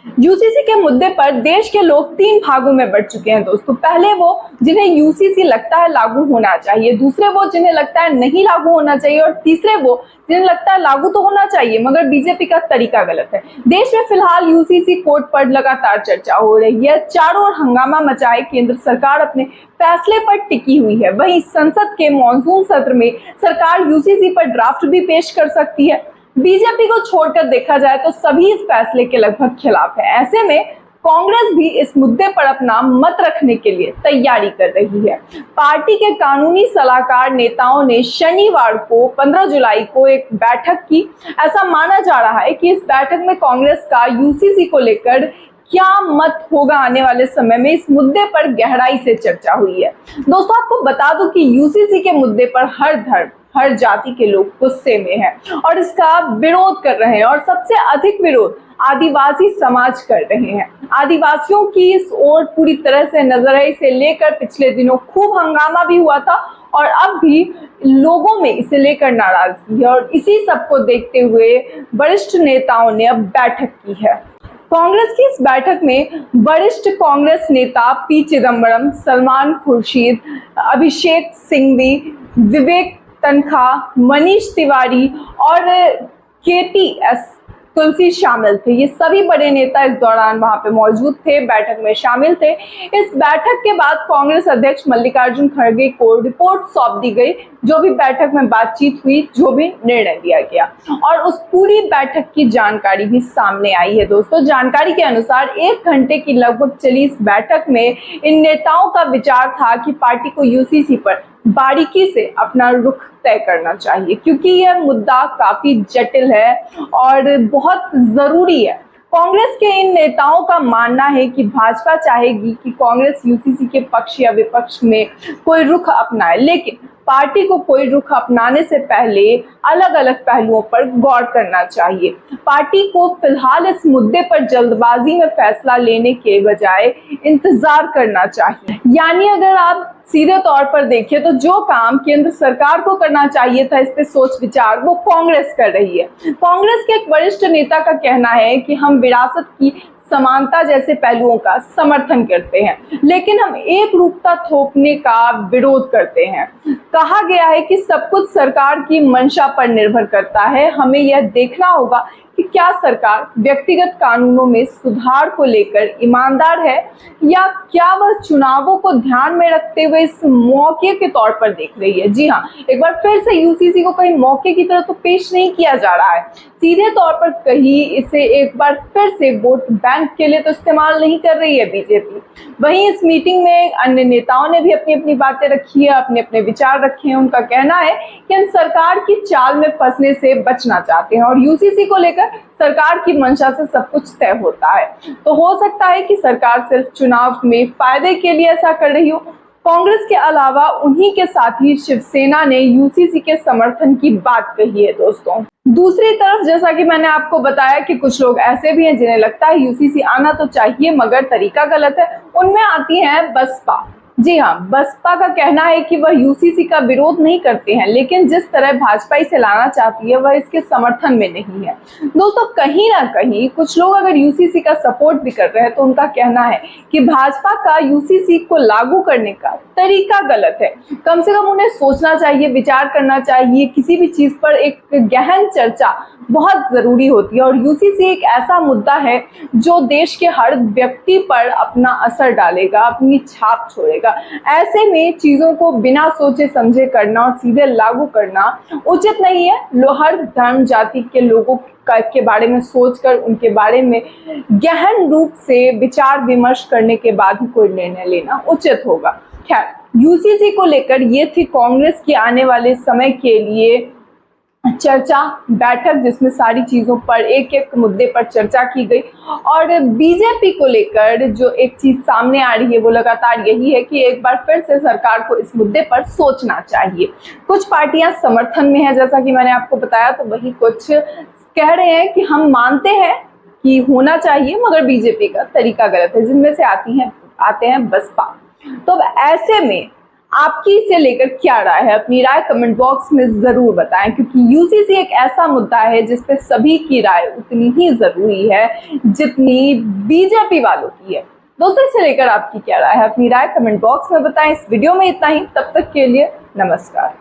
UCC के मुद्दे पर देश के लोग तीन भागों में बढ़ चुके हैं दोस्तों। पहले वो जिन्हें यूसीसी लगता है लागू होना चाहिए, दूसरे वो जिन्हें लगता है नहीं लागू होना चाहिए, और तीसरे वो जिन्हें लगता है लागू तो होना चाहिए मगर बीजेपी का तरीका गलत है। देश में फिलहाल यूसीसी कोड पर लगातार चर्चा हो रही है। चारों ओर हंगामा मचाए केंद्र सरकार अपने फैसले पर टिकी हुई है। वहीं संसद के मॉनसून सत्र में सरकार यूसीसी पर ड्राफ्ट भी पेश कर सकती है। बीजेपी को छोड़कर देखा जाए तो सभी इस फैसले के लगभग खिलाफ है। ऐसे में कांग्रेस भी इस मुद्दे पर अपना मत रखने के लिए तैयारी कर रही है। पार्टी के कानूनी सलाहकार नेताओं ने शनिवार को 15 जुलाई को एक बैठक की। ऐसा माना जा रहा है कि इस बैठक में कांग्रेस का यूसीसी को लेकर क्या मत होगा आने वाले समय में, इस मुद्दे पर गहराई से चर्चा हुई है। दोस्तों आपको बता दूं कि यूसीसी के मुद्दे पर हर धर्म हर जाति के लोग गुस्से में हैं और इसका विरोध कर रहे हैं, और सबसे अधिक विरोध आदिवासी समाज कर रहे हैं। आदिवासियों की इस ओर पूरी तरह से नजर है। इसे लेकर पिछले दिनों खूब हंगामा भी हुआ था और अब भी लोगों में इसे लेकर नाराजगी है, और इसी सब को देखते हुए वरिष्ठ नेताओं ने अब बैठक की है। कांग्रेस की इस बैठक में वरिष्ठ कांग्रेस नेता पी चिदंबरम, सलमान खुर्शीद, अभिषेक सिंघवी, विवेक तनखा, मनीष तिवारी और केटीएस तुलसी शामिल थे। ये सभी बड़े नेता इस दौरान वहां पे मौजूद थे, बैठक में शामिल थे। इस बैठक के बाद कांग्रेस अध्यक्ष मल्लिकार्जुन खड़गे को रिपोर्ट सौंप दी गई, जो भी बैठक में बातचीत हुई, जो भी निर्णय लिया गया, और उस पूरी बैठक की जानकारी भी सामने आई है। दोस्तों जानकारी के अनुसार 1 घंटे की लगभग चली इस बैठक में इन नेताओं का विचार था कि पार्टी को यूसीसी पर बारीकी से अपना रुख तय करना चाहिए, क्योंकि यह मुद्दा काफी जटिल है और बहुत जरूरी है। कांग्रेस के इन नेताओं का मानना है कि भाजपा चाहेगी कि कांग्रेस यूसीसी के पक्ष या विपक्ष में कोई रुख अपनाए, लेकिन पार्टी को कोई रुख अपनाने से पहले अलग अलग पहलुओं पर गौर करना चाहिए। पार्टी को फिलहाल इस मुद्दे पर जल्दबाजी में फैसला लेने के बजाय इंतजार करना चाहिए। यानी अगर आप सीधे तौर पर देखिए तो जो काम केंद्र सरकार को करना चाहिए था इस पे सोच विचार, वो कांग्रेस कर रही है। कांग्रेस के एक वरिष्ठ नेता का कहना है कि हम विरासत की समानता जैसे पहलुओं का समर्थन करते हैं, लेकिन हम एक रूपता थोपने का विरोध करते हैं। कहा गया है कि सब कुछ सरकार की मंशा पर निर्भर करता है। हमें यह देखना होगा कि क्या सरकार व्यक्तिगत कानूनों में सुधार को लेकर ईमानदार है या क्या वह चुनावों को ध्यान में रखते हुए इस मौके के तौर पर देख रही है। जी हाँ, एक बार फिर से यूसीसी को कहीं मौके की तरह तो पेश नहीं किया जा रहा है, सीधे तौर पर कहीं इसे एक बार फिर से वोट बैंक के लिए तो इस्तेमाल नहीं कर रही है बीजेपी। वहीं इस मीटिंग में अन्य नेताओं ने भी अपनी अपनी बातें रखी है, अपने अपने विचार रखे हैं। उनका कहना है कि हम सरकार की चाल में फंसने से बचना चाहते हैं और यूसीसी को लेकर सरकार की मंशा से सब कुछ तय होता है। तो हो सकता है कि सरकार सिर्फ चुनाव में फायदे के लिए ऐसा कर रही हो। कांग्रेस के अलावा उन्हीं के साथ ही शिवसेना ने यूसीसी के समर्थन की बात कही है। दोस्तों दूसरी तरफ जैसा कि मैंने आपको बताया कि कुछ लोग ऐसे भी हैं जिन्हें लगता है यूसीसी आना तो चाहिए मगर तरीका गलत है। उनमें आती है बसपा। जी हाँ, बसपा का कहना है कि वह यूसीसी का विरोध नहीं करते हैं, लेकिन जिस तरह भाजपा इसे लाना चाहती है वह इसके समर्थन में नहीं है। दोस्तों कहीं ना कहीं कुछ लोग अगर यूसीसी का सपोर्ट भी कर रहे हैं तो उनका कहना है कि भाजपा का यूसीसी को लागू करने का तरीका गलत है। कम से कम उन्हें सोचना चाहिए, विचार करना चाहिए। किसी भी चीज पर एक गहन चर्चा बहुत जरूरी होती है और यूसीसी एक ऐसा मुद्दा है जो देश के हर व्यक्ति पर अपना असर डालेगा, अपनी छाप छोड़ेगा। ऐसे में चीजों को बिना सोचे समझे करना और सीधे लागू करना उचित नहीं है। हर धर्म जाति के लोगों के बारे में सोचकर उनके बारे में गहन रूप से विचार विमर्श करने के बाद ही कोई निर्णय लेना उचित होगा। खैर, यूसीसी को लेकर ये थी कांग्रेस की आने वाले समय के लिए चर्चा बैठक, जिसमें सारी चीजों पर एक एक मुद्दे पर चर्चा की गई। और बीजेपी को लेकर जो एक चीज सामने आ रही है वो लगातार यही है कि एक बार फिर से सरकार को इस मुद्दे पर सोचना चाहिए। कुछ पार्टियां समर्थन में है जैसा कि मैंने आपको बताया, तो वही कुछ कह रहे हैं कि हम मानते हैं कि होना चाहिए मगर बीजेपी का तरीका गलत है, जिनमें से आते हैं बसपा। तो अब ऐसे में आपकी इसे लेकर क्या राय है, अपनी राय कमेंट बॉक्स में जरूर बताएं, क्योंकि यूसीसी एक ऐसा मुद्दा है जिस पे सभी की राय उतनी ही जरूरी है जितनी बीजेपी वालों की है। दोस्तों, इसे लेकर आपकी क्या राय है, अपनी राय कमेंट बॉक्स में बताएं। इस वीडियो में इतना ही, तब तक के लिए नमस्कार।